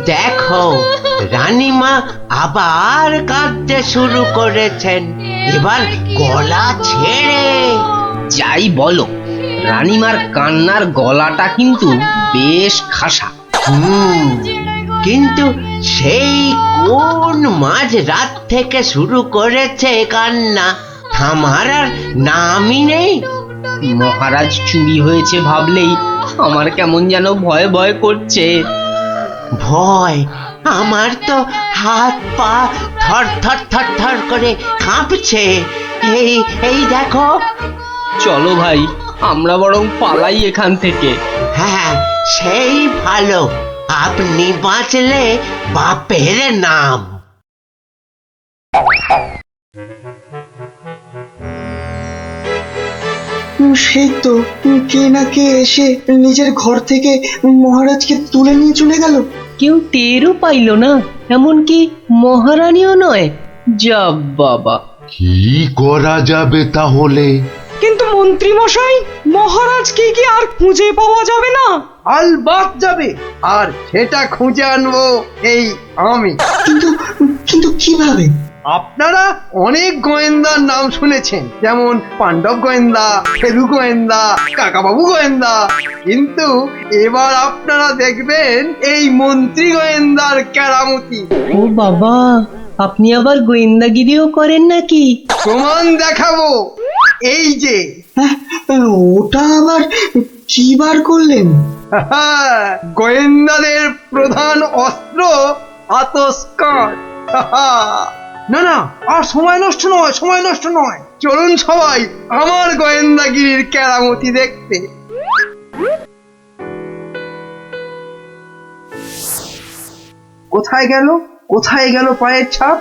দেখো, রানীমা আবার কাঁদতে শুরু করেছেন, এবার গলা ছেড়ে। যাই বলো, রানীমার কান্নার গলাটা কিন্তু বেশ খাসা। কিন্তু সেই কোন মাঝ রাত থেকে শুরু করেছে কান্না, থামার আর নামই নেই। মহারাজ চুরি হয়েছে ভাবলেই আমার কেমন যেন ভয় ভয় করছে। ভয়? আমার তো হাত পা থর থর থর থর করে কাঁপছে। এই এই দেখো। চলো ভাই, আমরা বরং পালাই এখান থেকে। হ্যাঁ, সেই ভালো, আপনি বাঁচলে বাপের নাম। সেই তো কে না কে এসে নিজের ঘর থেকে মহারাজকে তুলে নিয়ে চলে গেল। কেউ টেরও পাইল না, এমনকি মহারানীও নয়। যা বাবা, কি করা যাবে তাহলে? কিন্তু মন্ত্রী মশাই, মহারাজকে কি আর খুঁজে পাওয়া যাবে না? আলবাত যাবে, আর সেটা খুঁজে আনবো এই আমি। কিন্তু কিন্তু কিভাবে? আপনারা অনেক গোয়েন্দার নাম শুনেছেন, যেমন পাণ্ডব গোয়েন্দা, ফেলু গোয়েন্দা, কাকাবাবু গোয়েন্দা, কিন্তু এবার আপনারা দেখবেন এই মন্ত্রী গোয়েন্দার কেরামতি। ও বাবা, আপনি আবার গোয়েন্দাগিরিও করেন নাকি? প্রমাণ দেখাবো, এই যে। হ্যাঁ, ওটা আবার কি বার করলেন? গোয়েন্দাদের প্রধান অস্ত্র আতস কাঁচ। না না, আর সময় নষ্ট নয়, সময় নষ্ট নয়, চলুন সবাই আমার গোয়েন্দাগিরির কেরামতি দেখতে। কোথায় গেল, কোথায় গেল পায়ের ছাপ?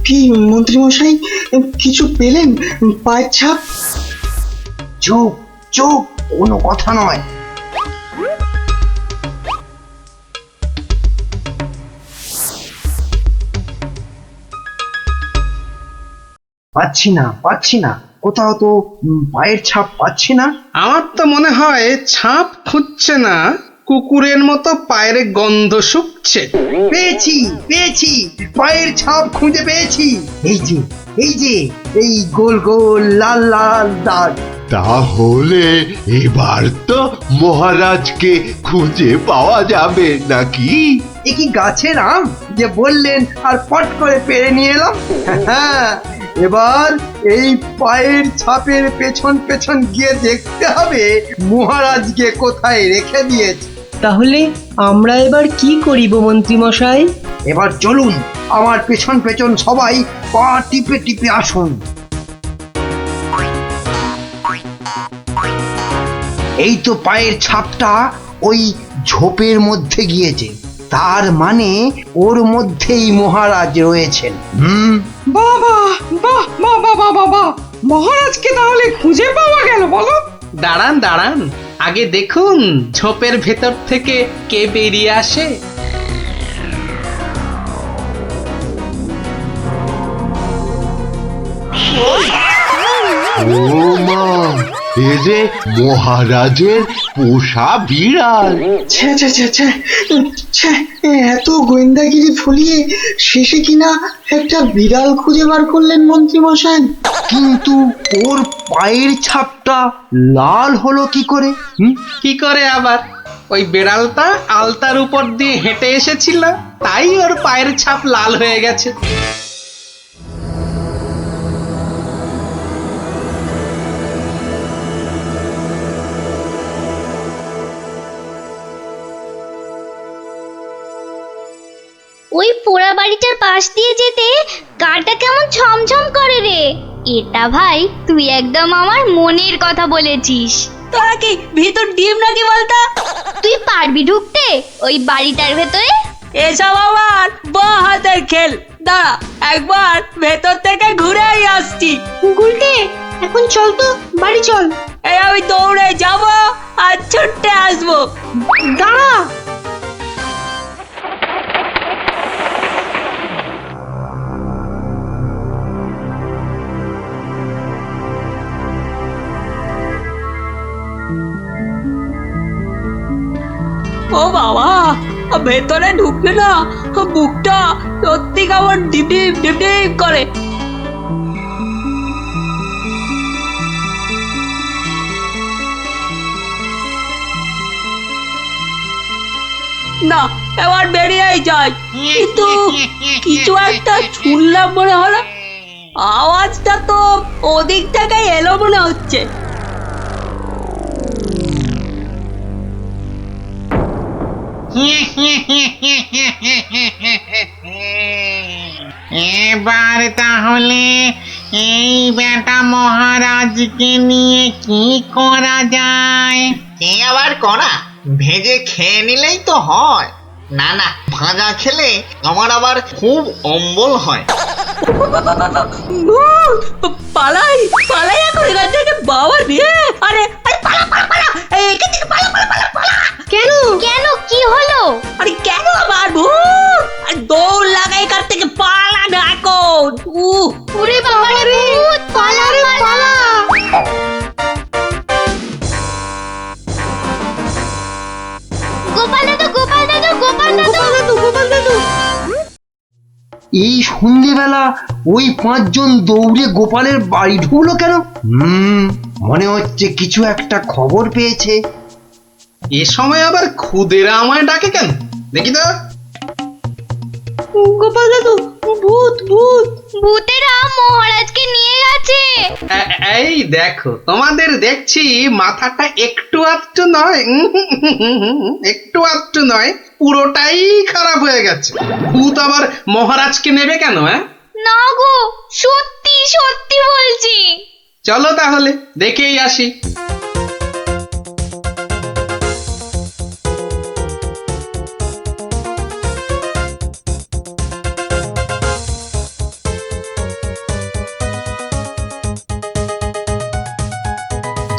কি মন্ত্রী মশাই, কিছু পেলেন পায়ের ছাপ? চুপ চুপ, কোনো কথা নয়। পাচ্ছি না, পাচ্ছি না, কোথাও তো পায়ের ছাপ পাচ্ছি না। আমার তো মনে হয় ছাপ খুঁজছে না, কুকুরের মতো পায়ের গন্ধ শুকছে। পেয়েছি পেয়েছি, পায়ের ছাপ খুঁজে পেয়েছি। এই যে, এই যে, এই গোল গোল লাল লাল দাগ। তাহলে এবার তো মহারাজকে খুঁজে পাওয়া যাবে নাকি? এ কি গাছের আম যে বললেন আর পট করে পেরে নিয়ে এলাম? হ্যাঁ, এবার এই পায়ের ছাপের পেছন পেছন গিয়ে দেখতে হবে মহারাজকে কোথায় রেখে দিয়েছে। তাহলে আমরা এবার কি করিব মন্ত্রী মশাই? এবার চলুন, আমার পেছন পেছন সবাই পা টিপে টিপে আসুন। এই তো পায়ের ছাপটা ওই ঝোপের মধ্যে গিয়েছে, তার মানে ওর মধ্যেই মহারাজ রয়েছেন। বাবা, বাহ, বাবা, বাবা, বাহ, মহারাজকে তাহলে খুঁজে পাওয়া গেল বলো? দাঁড়ান দাঁড়ান, আগে দেখুন ঝোপের ভেতর থেকে কে বেরিয়ে আসে। ও মা, এ যে মহারাজের পোষা বিড়াল। ছ্যা ছ্যা ছ্যা ছ্যা ছ্যা, এত গোয়েন্দাগিরি ফলিয়ে শেষে কিনা একটা বিড়াল খুঁজে বার করলেন মন্ত্রী মশাই। কিন্তু ওর পায়ের ছাপটা লাল হলো কি করে? কি করে আবার? ওই বেড়ালটা আলতার উপর দিয়ে হেঁটে এসেছিল, তাই ওর পায়ের ছাপ লাল হয়ে গেছে। ওই পোড়া বাড়িটার পাশ দিয়ে যেতে গাটা কেমন ছমছম করে রে। এটা ভাই তুই একদম আমার মনের কথা বলেছিস। তোরা কি ভিতর ডিম নাকি বলতো? তুই পারবি ঢুকতে ওই বাড়িটার ভেতরে? এসব আমার বাঁ হাতের খেল, দাঁড়া একবার ভেতর থেকে ঘুরেই আসছি। গুলটে, এখন চল তো বাড়ি চল। এই আমি দৌড়ে যাব আর ছুটে আসবো। দাঁড়া। ও বাবা, ভেতরে ঢুকলে না বুকটা সত্যি কেমন ডিপ ডিপ ডিপ ডিপ করে। না, এবার বেরিয়েই যাই। কিন্তু কিছু একটা শুনলাম মনে হলো, আওয়াজটা তো ওদিক থেকে এলো মনে হচ্ছে। এবার তাহলে এই বেটা মহারাজকে নিয়ে কি করা যায়? কি আবার করা, ভেজে খেয়ে নিলেই তো হয়। না না, ভাজা খেলে আমার আবার খুব অম্বল হয়। পালাই পালাই এখন এখান থেকে, বাবা রে। আরে আরে পালা পালা পালা, এখান থেকে পালা পালা পালা পালা। কেন কেন, কি হলো? আরে কেন আবার ভূত? আর দৌড় লাগা এখান থেকে, পালা না এখন। ওরে বাবা রে, ভূত, পালা রে পালা। গোপাল দাদু, গোপাল দাদু, গোপাল দাদু, গোপাল দাদু। এই সন্ধেবেলা ওই পাঁচজন দৌড়ে গোপালের বাড়ি ঢুকলো কেন? মনে হচ্ছে কিছু একটা খবর পেয়েছে। এ সময় আবার খুদেরা আমায় ডাকে কেন দেখি তো। গোপাল দাদু, ভূত ভূত। ভূতেরা মহারাজকে নিয়ে গেছে। এই দেখো, তোমাদের দেখছি মাথাটা একটু আধটু নয়, একটু আধটু নয়, পুরোটাই খারাপ হয়ে গেছে। ভূত আবার মহারাজকে নেবে কেন? না গো, সত্যি সত্যি বলছি। চলো তাহলে দেখেই আসি।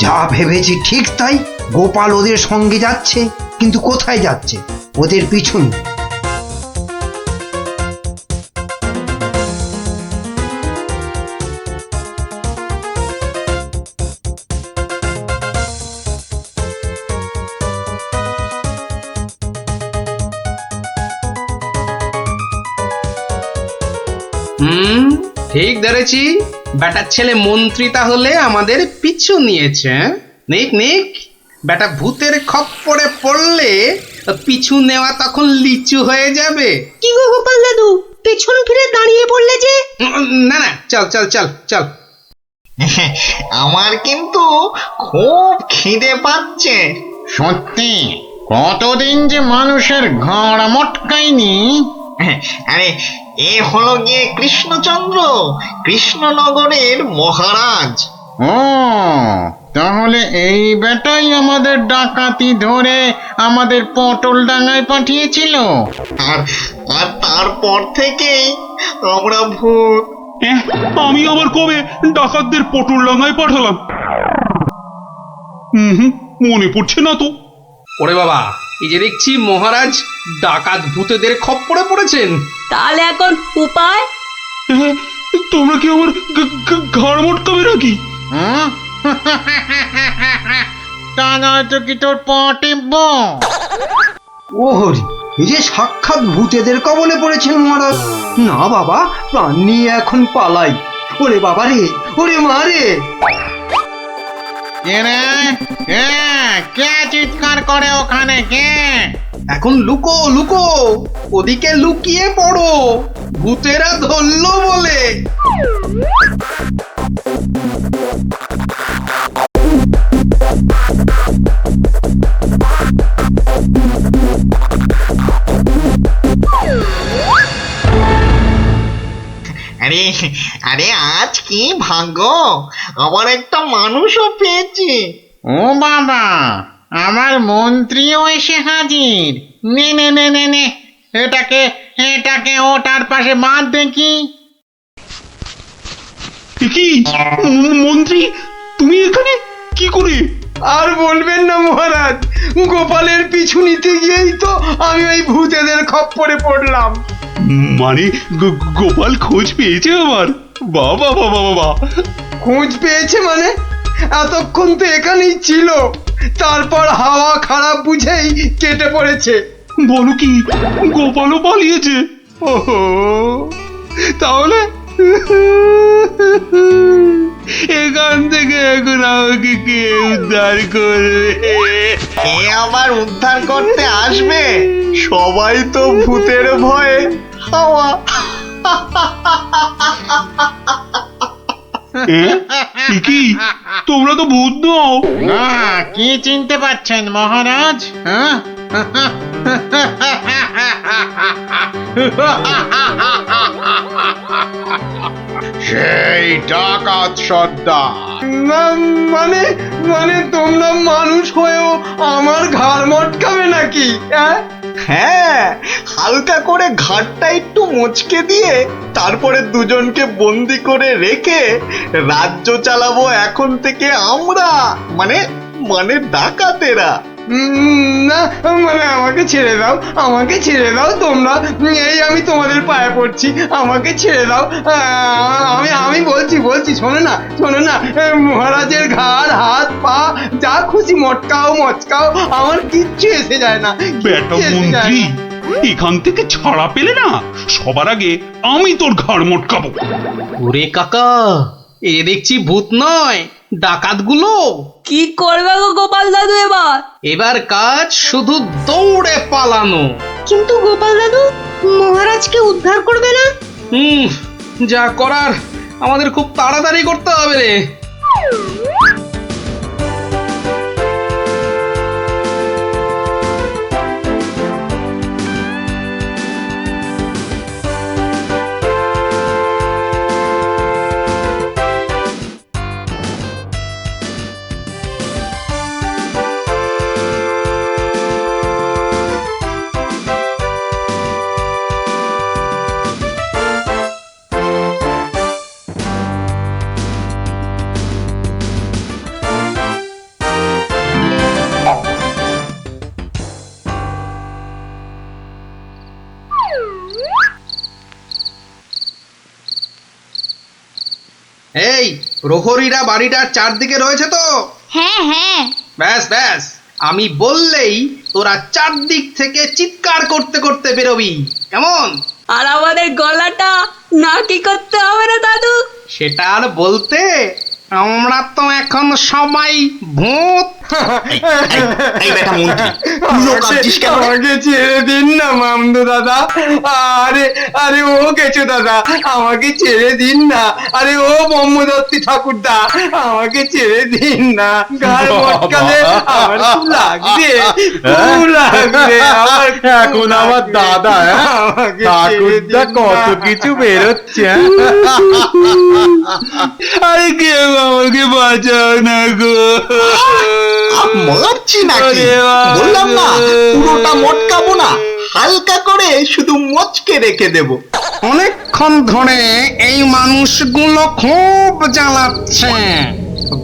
যা ভেবেছি ঠিক তাই, গোপাল ওদের সঙ্গে যাচ্ছে, কিন্তু কোথায় যাচ্ছে? ওদের পিছনে। ঠিক ধরেছি, বেটার ছেলে মন্ত্রী তাহলে আমাদের পিছু নিয়েছে। নিক নিক, বেটা ভূতের খপ্পরে পড়লে পিছু নেওয়া তখন লিচু হয়ে যাবে। কি গো গোপাল দাদু, পেছন ফিরে দাঁড়িয়ে পড়লে যে? না না, চল চল চল চল। আমার কিন্তু খুব খিদে পাচ্ছে। সত্যি, কতদিন যে মানুষের ঘাড় মটকায়নি। আরে, এ হলো গিয়ে কৃষ্ণচন্দ্র, কৃষ্ণনগরের মহারাজ। ও, তাহলে এই বেটাই আমাদের ডাকাতি ধরে আমাদের পটল ডাঙায় পাঠিয়েছিল। আর আর তারপর থেকেই আমরা ভূত। আমি আবার কবে ডাকাতদের পটল ডাঙায় পাঠালাম? মনে পড়ছে না তো। ওরে বাবা, এই যে দেখছি মহারাজ ডাকাত ভূতেদের খপ্পরে পড়েছেন। তাহলে এখন উপায়? তোমরা কি আমার ঘাড় মটকাবে নাকি? তা নয়তো কি তোর পা টিপব? ওহরি, এই যে সাক্ষাৎ ভূতেদের কবলে পড়েছেন মহারাজ। না বাবা, প্রাণ নিয়ে এখন পালাই। ওরে বাবা রে, ওরে মা রে। কে চিৎকার করে ওখানে? কে? এখন লুকো লুকো, ওদিকে লুকিয়ে পড়ো, ভূতেরা ধরলো বলে। আরে আরে, আজ কি ভাগ্য, আবার একটা মানুষও পেয়েছি। ও বাবা, আমার মন্ত্রীও এসে হাজির। নে নে নে নে নে, এটাকে এটাকে ওটার পাশে বাঁধ দেখি। কি মন্ত্রী, তুমি এখানে কি করে? আর বলবেন না মহারাজ, গোপালের পিছু নিতে গিয়েই তো আমি ওই ভূতেদের খপ্পরে পড়লাম। মানে গোপাল খোঁজ পেয়েছে আমার? বাবা বাবা বাবা, খোঁজ পেয়েছে মানে? এতক্ষণ তো এখানেই ছিল, তারপর হাওয়া খারাপ বুঝেই কেটে পড়েছে। বলো কি, গোপালও পালিয়েছে? ওহো, তাহলে এখান থেকে এখন আমাকে কে উদ্ধার করবে? কে আবার উদ্ধার করতে আসবে? সবাই তো ভূতের ভয়ে হাওয়া। কি তোমরা তো ভূত নও? না, কি চিনতে পারছেন মহারাজ? হ্যাঁ? সেই ডাকাত সর্দার। মানে মানে তোমরা মানুষ হয়েও আমার ঘাড় মটকাবে নাকি? হ্যাঁ, হালকা করে ঘাটটা একটু মুচকে দিয়ে তারপরে দুজনকে বন্দি করে রেখে রাজ্য চালাবো এখন থেকে আমরা, মানে মানে ডাকাতেরা। না মানে আমাকে ছেড়ে দাও, আমাকে ছেড়ে দাও তোমরা। এই আমি তোমাদের পায়ে পড়ছি, আমাকে ছেড়ে দাও। আমি বলছি শোনো না, মহারাজের ঘাড় হাত পা যা খুশি মটকাও, আমার কিচ্ছু এসে যায় না। বেটা মন্ত্রী, এখান থেকে ছাড়া পেলে না, সবার আগে আমি তোর ঘাড় মটকাবো। ওরে কাকা, এ দেখছি ভূত নয়, ডাকাতগুলো। কি করবে গো গোপাল দাদু এবার? এবার কাজ শুধু দৌড়ে পালানো। কিন্তু গোপাল দাদু, মহারাজকে উদ্ধার করবে না? যা করার আমাদের খুব তাড়াতাড়ি করতে হবে রে। এই প্রহরীরা বাড়িটার চারদিকে রয়েছে তো? হ্যাঁ হ্যাঁ। ব্যাস ব্যাস, আমি বললেই তোরা চারদিক থেকে চিৎকার করতে করতে বেরোবি, কেমন? আর আমাদের গলাটা না কি করতে হবে না দাদু? সেটা আর বলতে, আমরা তো এখন সবাই ভূত। এই বেটা মন্ত্রী, তুইও কাঁদছিস কেন? আমাকে ছেড়ে দিন না মামদো দাদা। আরে ও কেচো দাদা, আমাকে ছেড়ে দিন না। আরে ও ব্রহ্মদত্তি ঠাকুরদা, আমাকে ছেড়ে দিন না। গাল মটকালে আমার খুব লাগবে, আমার এখন আমার দাদা ঠাকুরদা কত কিছু বেরোচ্ছে। আরে কেউ আমাকে বাঁচাও না গো। মারছি নাকি? বললাম না পুরোটা মটকাবো না, হালকা করে শুধু মচকে রেখে দেব। অনেকক্ষণ ধরে এই মানুষগুলো খুব জ্বালাচ্ছে,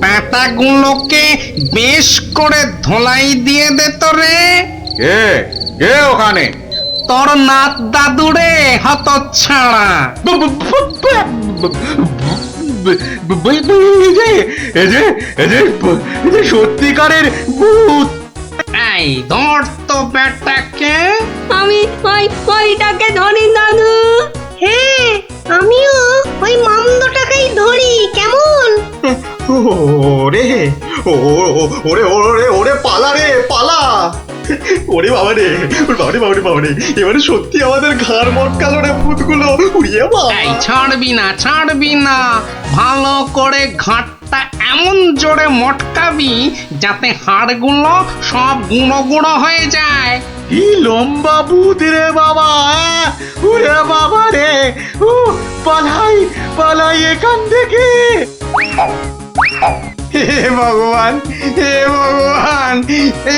ব্যাটাগুলোকে বেশ করে ধোলাই দিয়ে দে তো রে। কে ওখানে? তোর নাত দাদুরে হতচ্ছাড়া। সত্যিকারের ভূত। এই ধর তো ব্যাটাকে। আমি ওইটাকে ধরি দাদু। হ্যাঁ, আমিও ওই মামদটাকেই ধরি, কেমন? ওরে ওরে ওরে ওরে পালা রে পালা। ওরে বাবা রে, বাবারে, এবারে সত্যি আমাদের ঘাড় মটকালো রে ভূতগুলো। উড়িয়ে বাবা, এই ছাড়বি না, ভালো করে ঘাটটা এমন জোরে মটকাবি যাতে হাড়গুলো সব গুঁড়ো গুঁড়ো হয়ে যায়। কি লম্বা ভূত রে বাবা। ওরে বাবা রে, পালাই এখান থেকে। হে ভগবান,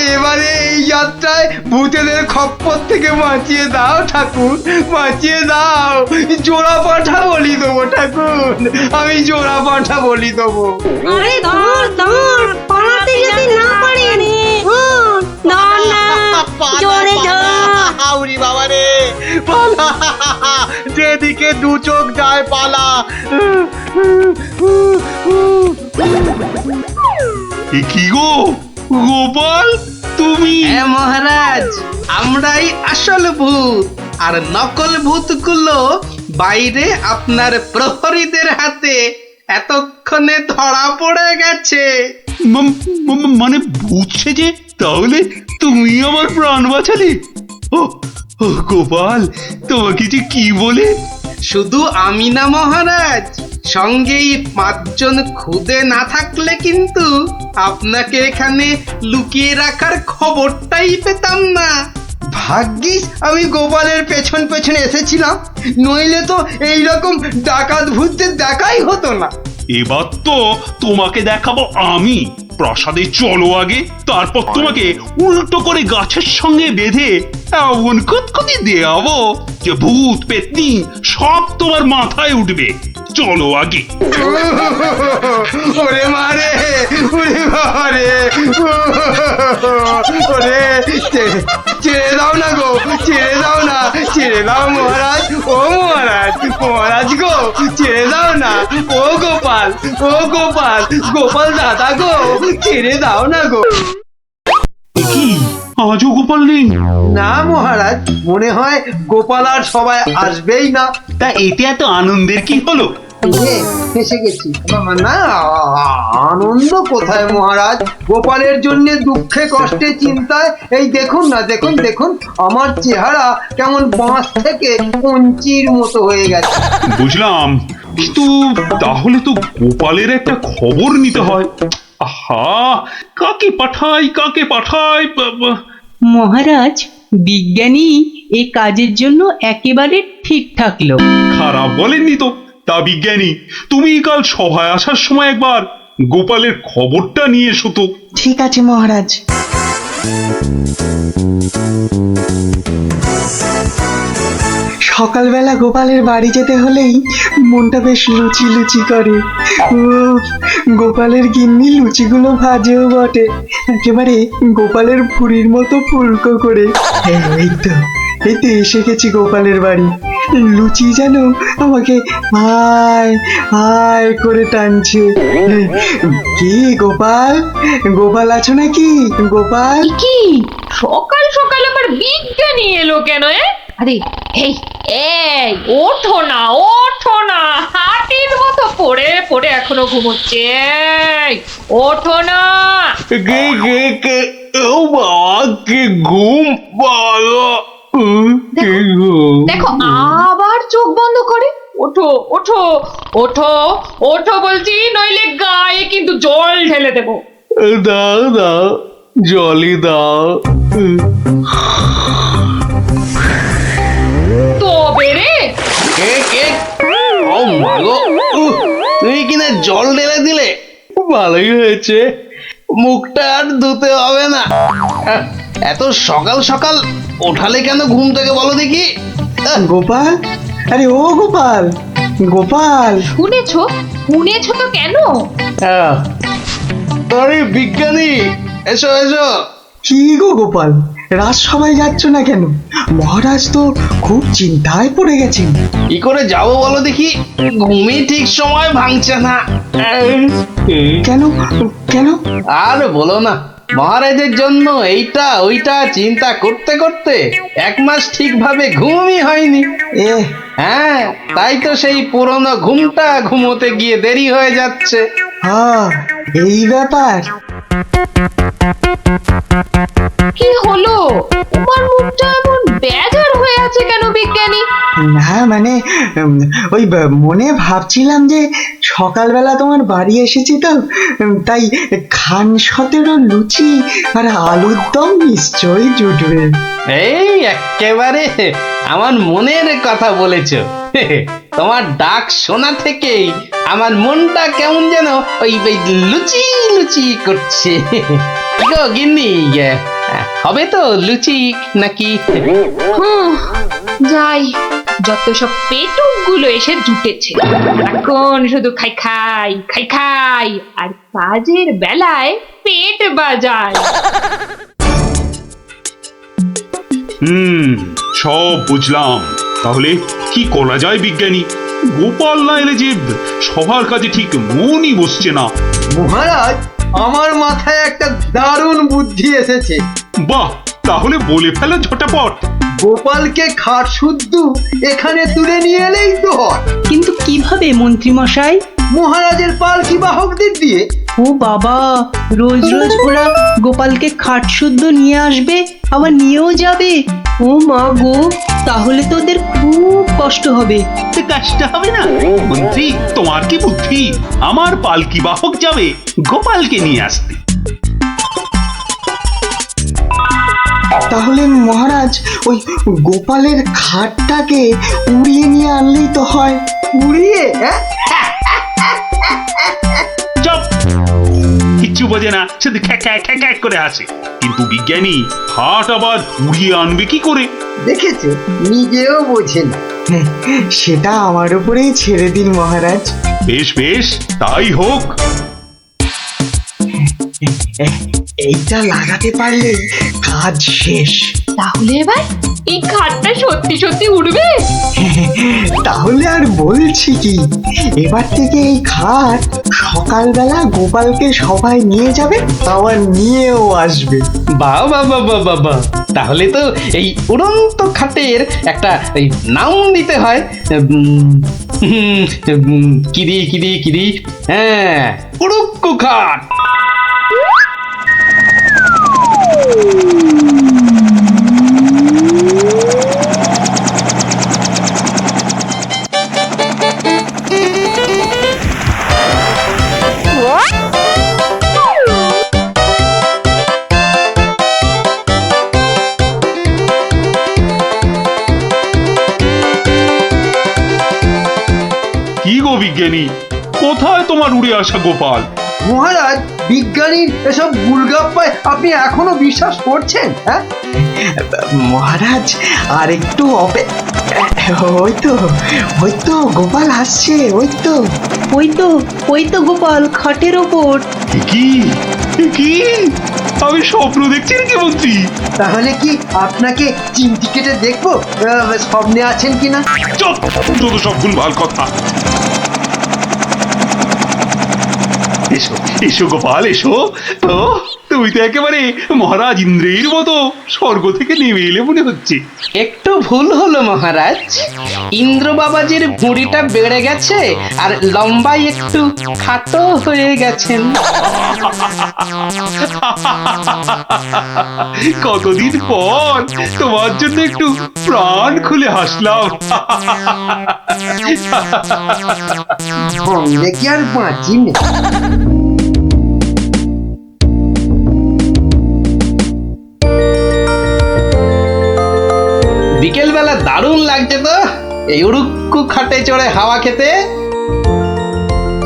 এবারে এই যাত্রায় ভূতেদের খপ্পর থেকে বাঁচিয়ে দাও ঠাকুর, বাঁচিয়ে দাও। জোড়া পাঠা বলি দেবো ঠাকুর, আমি জোড়া পাঠা বলি দেবো। আরে ধর, পালাতে যদি না পারে। জোরে আউরি বাবা রে, পালা, যেদিকে দু চোখ যায় পালা। কি গো, গোপাল তুমি? হ্যাঁ মহারাজ, আমরাই আসল ভূত, আর নকল ভূতগুলো বাইরে আপনার প্রহরীদের হাতে এতক্ষণে ধরা পড়ে গেছে। মানে বুঝছে যে তাহলে তুমি আমার প্রাণ বাঁচালে? ও ও গোপাল, তোমাকে যে কি বলে? শুধু আমি না মহারাজ, সঙ্গেই 5 জন খুদে না থাকলে কিন্তু আপনাকে এখানে লুকিয়ে রাখার খবরটাই পেতাম না। ভাগ্যিস আমি গোপালের পেছন পেছনে এসেছিলাম, নইলে তো এইরকম ডাকাত ভূতদের দেখাই হতো না। এবার তো তোমাকে দেখাবো আমি। প্রাসাদে চলো আগে, তারপর তোমাকে উল্টো করে গাছের সঙ্গে বেঁধে এমন কুতকুতি দেওয়াবো যে ভূত পেতনি সব তোমার মাথায় উঠবে। চলো আগে। ওরে মারে, ওরে মারে, ওরে ছেড়ে দাও না গো, ছেড়ে দাও না, ছেড়ে দাও মহারাজ, ও মহারাজ, মহারাজ গো, ছেড়ে দাও না, ও গোপাল, ও গোপাল, গোপাল দাদা গো, ছেড়ে দাও না গো। কি আজও গোপাল নেই? না মহারাজ, মনে হয় গোপাল আর সবাই আসবেই না। তা এতে এত আনন্দের কি হলো? ফেসে গেছি না, আনন্দ কোথায় মহারাজ, গোপালের জন্য দুঃখে কষ্টে চিন্তায় এই দেখুন না, দেখুন দেখুন আমার চেহারা কেমন বাঁশ থেকে কঞ্চির মতো হয়ে গেছে। বুঝলাম, কিন্তু তাহলে তো গোপালের একটা খবর নিতে হয়। আহা, কাকে পাঠাই কাকে পাঠাই? মহারাজ, বিজ্ঞানী এ কাজের জন্য একেবারে ঠিকঠাক লোক। খারাপ বলেননি তো। তা বিজ্ঞানী, তুমি কাল সভায় আসার সময় একবার গোপালের খবরটা নিয়ে এসো তো। ঠিক আছে মহারাজ। সকালবেলা গোপালের বাড়ি যেতে হলেই মনটা বেশ লুচি লুচি করে। ও গোপালের গিন্নি লুচিগুলো ভাজেও বটে, একেবারে গোপালের ভুঁড়ির মতো ফুলকো করে। এই তো এসে গেছি গোপালের বাড়ি। লুচি যেন আমাকে আয় আয় করে টানছে। কি গোপাল, গোপাল আছো নাকি গোপাল? কি সকাল সকাল আবার বিজ্ঞানী এলো কেন? আরে এই এই ওঠো না, ওঠো না, হাতির মতো পড়ে পড়ে এখনো ঘুমোচ্ছে। ওঠো না। কে কে কে? ও বাবা, কি ঘুম ভালো। দেখো আবার চোখ বন্ধ করে। ওঠো ওঠো ওঠো ওঠো বলছি, নইলে গায়ে কিন্তু জল ঢেলে দেবো। দাও দাও, জলই দাও। তবে রে কে কে? ও মাগো, তুমি কিনা জল ঢেলে দিলে? ভালোই হয়েছে, মুখটা আর ধুতে হবে না। এত সকাল সকাল ওঠালে কেন ঘুম থেকে বলো দেখি? গোপাল, আরে ও গোপাল, গোপাল। শুনেছো শুনেছো তো কেন? আরে বিজ্ঞানী, এসো এসো। কি গো গোপাল, রাজসভায় যাচ্ছ না কেন? মহারাজ তো খুব চিন্তায় পড়ে গেছেন। কি করে যাবো বলো দেখি, ঘুমই ঠিক সময় ভাঙছে না। কেন কেন? আর বলো না, মহারাজের জন্য এইটা ওইটা চিন্তা করতে করতে 1 মাস ঠিকভাবে ঘুমই হয়নি। হ্যাঁ, তাই তো সেই পুরনো ঘুমটা ঘুমোতে গিয়ে দেরি হয়ে যাচ্ছে। হ্যাঁ, এই ব্যাপার। কি হলো? তোমার মুখটা এমন বেজার হয়ে আছে কেন বিজ্ঞানী? না মানে ওই মনে ভাবছিলাম যে সকালবেলা তোমার বাড়ি এসেছি তো, তাই খান 17 লুচি আর আলুর দম নিশ্চয়ই জুটবে। এই একেবারে আমার মনের কথা বলেছ। তোমার ডাক শোনা থেকেই আমার মনটা কেমন যেন ওই লুচি লুচি করছে। গো গিন্নি, হবে তো লুচি নাকি? যাই, যত সব পেটুক গুলো এসে জুটেছে, এখন শুধু খাই খাই খাই খাই আর কাজের বেলায় পেট বাজায়। সব বুঝলাম। তাহলে কি করা যায় বিজ্ঞানী? গোপাল না এলে যে সবার কাজে ঠিক মনই বসছে না। মহারাজ, আমার মাথায় একটা দারুণ বুদ্ধি এসেছে। বাহ, তাহলে বলে ফেলো ঝটাপট। গোপালকে খাট শুদ্ধ এখানে তুলে নিয়ে এলেই তো হয়। কিন্তু কিভাবে মন্ত্রী মশাই? মহারাজের পালকি বাহকদের দিয়ে। ও বাবা, রোজ রোজ ওরা গোপালকে খাট শুদ্ধ নিয়ে আসবে, আবার নিয়েও যাবে। ও মা গো, তাহলে তো ওদের খুব কষ্ট হবে। কষ্ট হবে না মন্ত্রী, তোমার কি বুদ্ধি? আমার পালকি বাহক যাবে গোপালকে নিয়ে আসতে। তাহলে মহারাজ ওই গোপালের খাটটাকে উড়িয়ে নিয়ে আনলেই তো হয়। উড়িয়ে? চুপ, কিচ্ছু বোঝে না, শুধু খ্যাক করে আসে। কিন্তু বিজ্ঞানী হাট আবার উড়িয়ে আনবে কি করে? দেখেছে, নিজেও বোঝেন। সেটা আমার উপরেই ছেড়ে দিন মহারাজ। বেশ বেশ, তাই হোক। এইটা লাগাতে পারলে কাজ শেষ। তাহলে এবার এই খাটটা সত্যি সত্যি উঠবে? তাহলে আর বলছি কি, এবার থেকে এই খাট সকালবেলা গোপালকে সবাই নিয়ে যাবে, আবার নিয়েও আসবে। বাহ বাহ বাহ বাহ বাহ বাহ, তাহলে তো এই উড়ন্ত খাটের একটা এই নাম দিতে হয়। কিরি, হ্যাঁ, উড়ুক্কু খাট। কি গো বিজ্ঞানী, কোথায় তোমার উড়ে আসা গোপাল? মহারাজ, বিজ্ঞানীর এসব গুলগাপ্পায় আপনি এখনো বিশ্বাস করছেন? হ্যাঁ মহারাজ, আর একটু ওই তো গোপাল আসছে। ওই তো গোপাল খাটের ওপর। কি কি আমি স্বপ্ন দেখছি নাকি মন্ত্রী? তাহলে কি আপনাকে চিমটি কেটে দেখবো স্বপ্নে আছেন কিনা? চুপ, যত সব ভুলভাল কথা। এসো এসো গোপাল, এসো। তো তুমি তো একেবারে মহারাজ ইন্দ্রের মতো স্বর্গ থেকে নেমে এলে মনে হচ্ছে। একটু ভুল হলো মহারাজ, ইন্দ্র বাবাজির ভুঁড়িটা বেড়ে গেছে আর লম্বাই একটু খাটো হয়ে গেছেন। কতদিন পর তোমার জন্য একটু প্রাণ খুলে হাসলাম। কি আর বাঁচি না। বিকেল বেলা দারুণ লাগছে তো এই উড়ুক্কু খাটে চড়ে হাওয়া খেতে।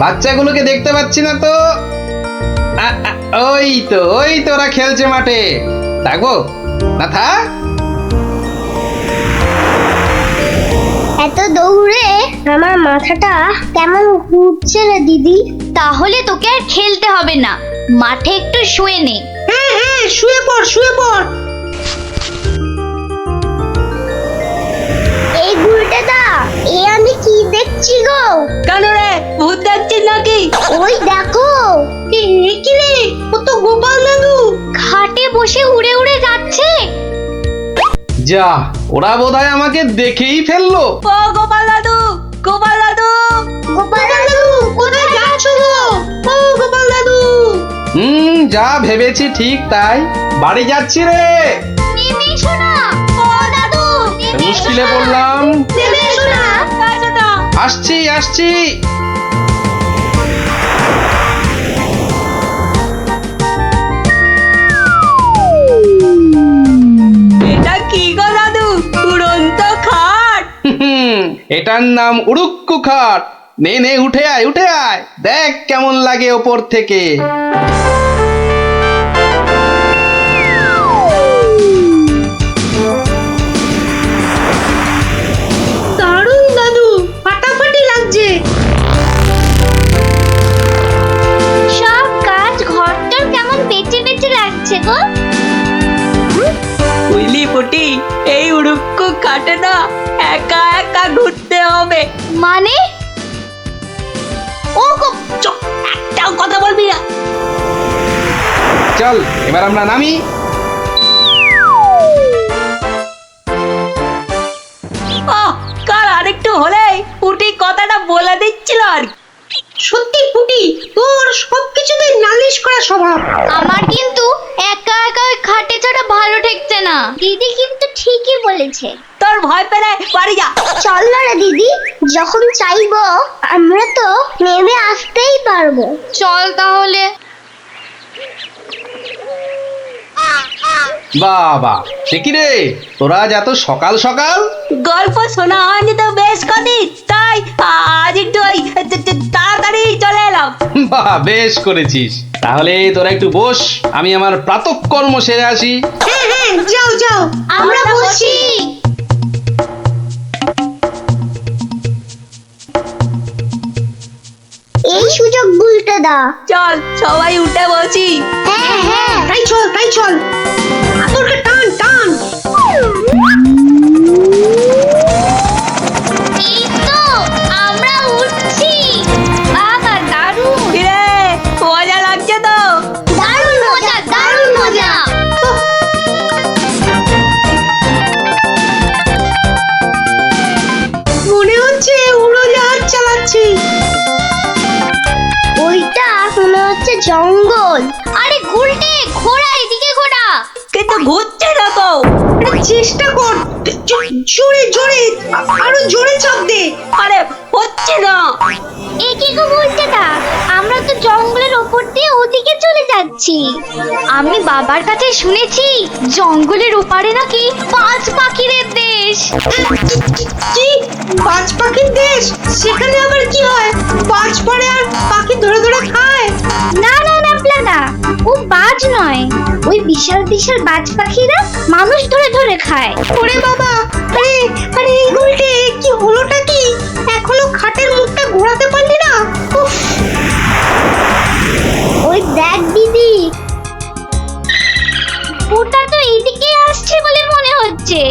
বাচ্চাগুলোকে দেখতে পাচ্ছি না তো। ওই তো ওরা খেলছে মাঠে। ডাকবো না? থাক। এত দৌড়ে আমার মাথাটা কেমন ঘুরছে রে দিদি। তাহলে তোকে আর খেলতে হবে না, মাঠে একটু শুয়ে নে। হ্যাঁ, শুয়ে পড়। এই গুলটাদা, এ আমি কি দেখছি গো? কেন রে, ভূত দেখছিস নাকি? ওই দেখো, কি রে, ও তো গোপাল দাদু খাটে বসে উড়ে উড়ে যাচ্ছে। যা, ওরা বোধহয় আমাকে দেখেই ফেললো। ও গোপাল দাদু, গোপাল দাদু, গোপাল দাদু, কোথায় যাচ্ছ গো? ও গোপাল দাদু। যা ভেবেছি ঠিক তাই, বাড়ি যাচ্ছি রে। নেমে এসো না। ও দাদু, মুশকিলে পড়লাম। নেমে এসো না। আসছি। এটা কি গো দাদু, উড়ন্ত খাট? এটার নাম উড়ুক্কু খাট। নে উঠে আয়, দেখ কেমন লাগে ওপর থেকে। দারুণ দাদু, ফাটাফাটি লাগছে। সব কাজ ঘরটার কেমন বেঁচে লাগছে গো। বুঝলি পুটি, এই উড়ুক্কু খাটে না একা ঘুরতে হবে। মানে? ও একটাও কথা বলবি না। চল এবার আমরা নামি। কাল আরেকটু হলেই পুটি কথাটা বলে দিচ্ছিল আর কি। সত্যি পুটি, তোর সবকিছুতে নালিশ করা স্বভাব। আমার কিন্তু একা একা ওই খাটে ছাড়া ভালো ঠেকছে না। দিদি কিন্তু ঠিকই বলেছে। তোর ভয় পেলে বাড়ি যা। চল না রে দিদি, যখন চাইবো আমরা তো নেমে আসতেই পারবো। চল তাহলে। বাবা সে কি রে, তোরা আজ এত সকাল সকাল? গল্প শোনা হয়নি তো বেশ কদিন, তাই আজ একটু ওই তাড়াতাড়ি চলে এলাম। বাহ বেশ করেছিস। তাহলে তোরা একটু বস, আমি আমার প্রাতঃকর্ম সেরে আসি। হ্যাঁ হ্যাঁ, যাও যাও, আমরা বসি। এই সুযোগ ভুলতে দা। চল সবাই উঠে বসি। হ্যাঁ হ্যাঁ, তাই চল তাই চল, আতরকে টান টান। এই তো আমরা উঠছি। বাবা দারুণ। কিরে মজা লাগছে তো? দারুণ মজা, দারুণ মজা। মনে হচ্ছে উড়োজাহাজ চালাচ্ছি। ওইটা মনে হচ্ছে জঙ্গল। আরে গুলটে, ঘোড়া এদিকে ঘোড়া। কিন্তু ঘুরছে না তো। চেষ্টা কর, জোরে জোরে, আরো জোরে চাপ দে। আরে হচ্ছে না। এ কি গো বলতে দা, আমরা তো জঙ্গলের ওপর দিয়ে ওদিকে চলে যাচ্ছি। আমি বাবার কাছে শুনেছি জঙ্গলের ওপারে নাকি পাঁচ পাখিদের দেশ। কি পাঁচ পাখির দেশ? সেখানে আবার কি হয়? বাজ পড়ে আর পাখি ধরে ধরে খায়? না না না প্লাদা, ও বাজ নয়, ওই বিশাল বিশাল বাজ পাখিরা মানুষ ধরে ধরে খায়। ওরে বাবা, আরে আরে এই গুলটে, কি হলোটা কি? এখনো খাটের মুখটা ঘোরাতে পারলি না? উফ, ওই দেখ দিদি, ওটা তো এইদিকে আসছে বলে মনে হচ্ছে।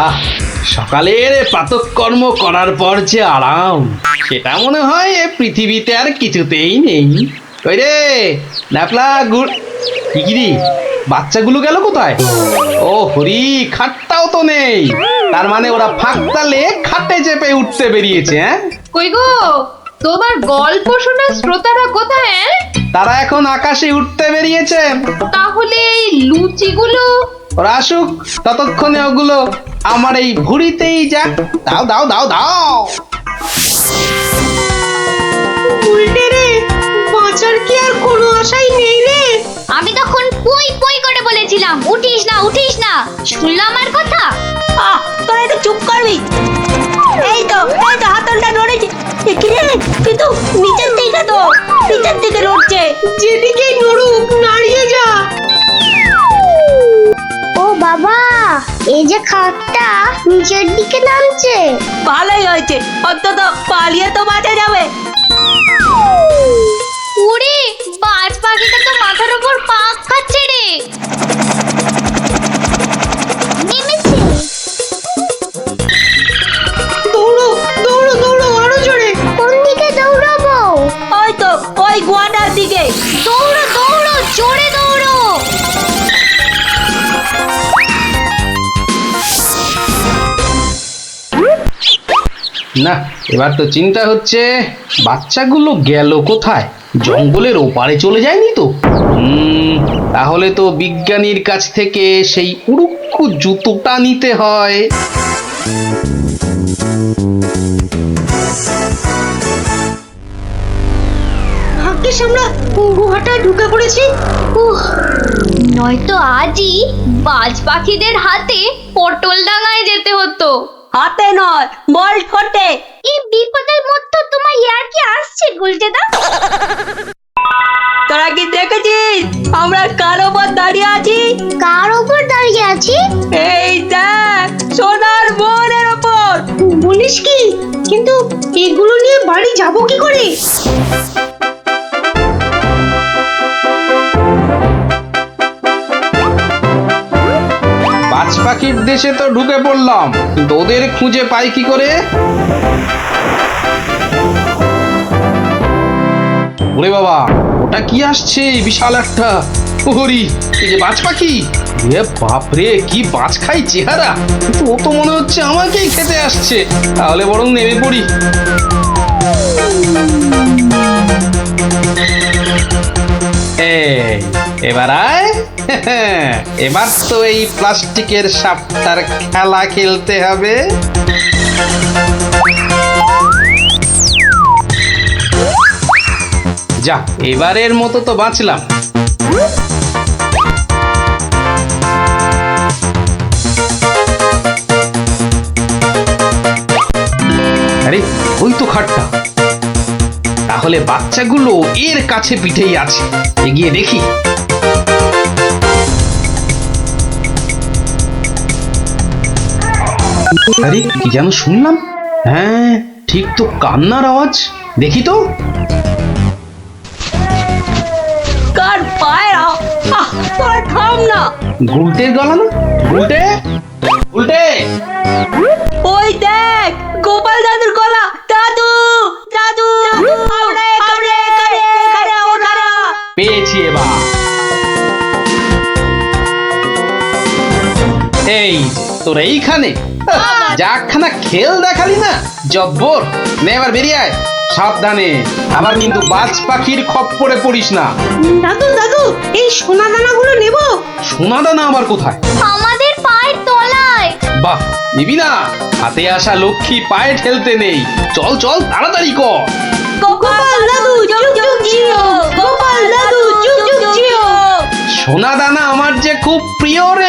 আহ সকালের প্রাতঃকর্ম করার পর যে আরাম, সেটা মনে হয় এ পৃথিবীতে আর কিছুতেই নেই। ওই রে ন্যাপলা গুড়, কি বাচ্চাগুলো গেল কোথায়? ও হরি, খাটটাও তো নেই। তার মানে ওরা ফাঁক তালে খাটে চেপে উঠতে বেরিয়েছে। হ্যাঁ কই গো, তোমার গল্প শোনার শ্রোতারা কোথায়? তারা এখন আকাশে উঠতে বেরিয়েছে। তাহলে এই লুচিগুলো? ওরা আসুক, ততক্ষণে ওগুলো আমার এই ভুঁড়িতেই যাক। দাও দাও দাও দাও। উল্টে রে, বাঁচার কি আর কোনো আশাই নেই রে? আমি তখন পই পই করে বলেছিলাম উঠিস না উঠিস না, শুনলো আমার কথা? তোরা একটু চুপ করবি? এই তো হাতলটা নড়েছে। কিন্তু নিচের দিকে তো, নিচের দিকে নড়ছে। যেদিকেই নড়ুক, নাড়িয়ে যা। ও বাবা, এই যে খাটটা নিচের দিকে নামছে। ভালোই হয়েছে, অন্তত পালিয়ে তো বাঁচা যাবে। ওরে, বাজ পাখিটা তো মাথার উপর পাক খাচ্ছে রে। নেমেছে। দৌড়ো দৌড়ো দৌড়ো, আরো জোরে। কোন দিকে দৌড়াবো? ওই তো ওই গোয়াটার দিকে। দৌড়ো দৌড়ো, জোরে দৌড়ো। না, এবার তো চিন্তা হচ্ছে বাচ্চাগুলো গেল কোথায়? জঙ্গলের ওপারে চলে যায়নি তো? তাহলে তো বিজ্ঞানীর কাছ থেকে সেই উড়ুক্কু জুতোটা নিতে হয়। ভাগ্যিস আমরা গুহাটায় ঢুকে পড়েছি। নয়তো আজই বাজ পাখিদের হাতে পটল ডাঙায় যেতে হতো। হাতে নয়, বল ঠোঁটে। এই বিপদের মধ্যে তোমার ইয়ার কি আসছে গুলটেদা? তোরা কি দেখেছিস আমরা কার ওপর দাঁড়িয়ে আছি? কার ওপর দাঁড়িয়ে আছি? এই দেখ, সোনার বোনের ওপর। বলিস কি? কিন্তু এগুলো নিয়ে বাড়ি যাব কি করে? বাজ পাখির দেশে তো ঢুকে পড়লাম, কিন্তু ওদের খুঁজে পাই কি করে? ওরে বাবা, ওটা কি আসছে বিশাল একটা! ওহরি, এই যে বাজ পাখি! এ বাপরে, কি বাজ খাই চেহারা! কিন্তু ও তো মনে হচ্ছে আমাকেই খেতে আসছে। তাহলে বরং নেমে পড়ি। এবার আয়। এবার তো এই প্লাস্টিকের সাপটার খেলা খেলতে হবে। যা, এবারের মতো তো বাঁচলাম। আরে, ওই তো খাটটা। তাহলে বাচ্চাগুলো এর কাছে পিঠেই আছে, এগিয়ে দেখি। আরে, কি যেন শুনলাম? হ্যাঁ, ঠিক তো কান্নার আওয়াজ। দেখি তো। কার পায়রা? তোরা থাম না। গুলটের গলা না? গুলটে, গুলটে! ওই দেখ, গোপাল দাদুর গলা। দাদু, দাদু, আমরা এখানে, এখানে, ওখানে। পেয়েছি এবার। এই তোরা এইখানে? যাখানা খেল দেখালি না, জব্বর! নে এবার বেরিয়ে আয়, সাবধানে। আবার কিন্তু বাজ পাখির খপ্পরে পড়িস না। দাদু দাদু, এই সোনা দানাগুলো নেব? সোনা দানা আবার কোথায়? আমাদের পায়ের তলায়। বাহ, নিবি না? হাতে আসা লক্ষ্মী পায়ে ঠেলতে নেই। চল চল, তাড়াতাড়ি কর। গোপাল দাদু, যুগ যুগ জিও। গোপাল দাদু, যুগ যুগ জিও। সোনা দানা আমার যে খুব প্রিয় রে।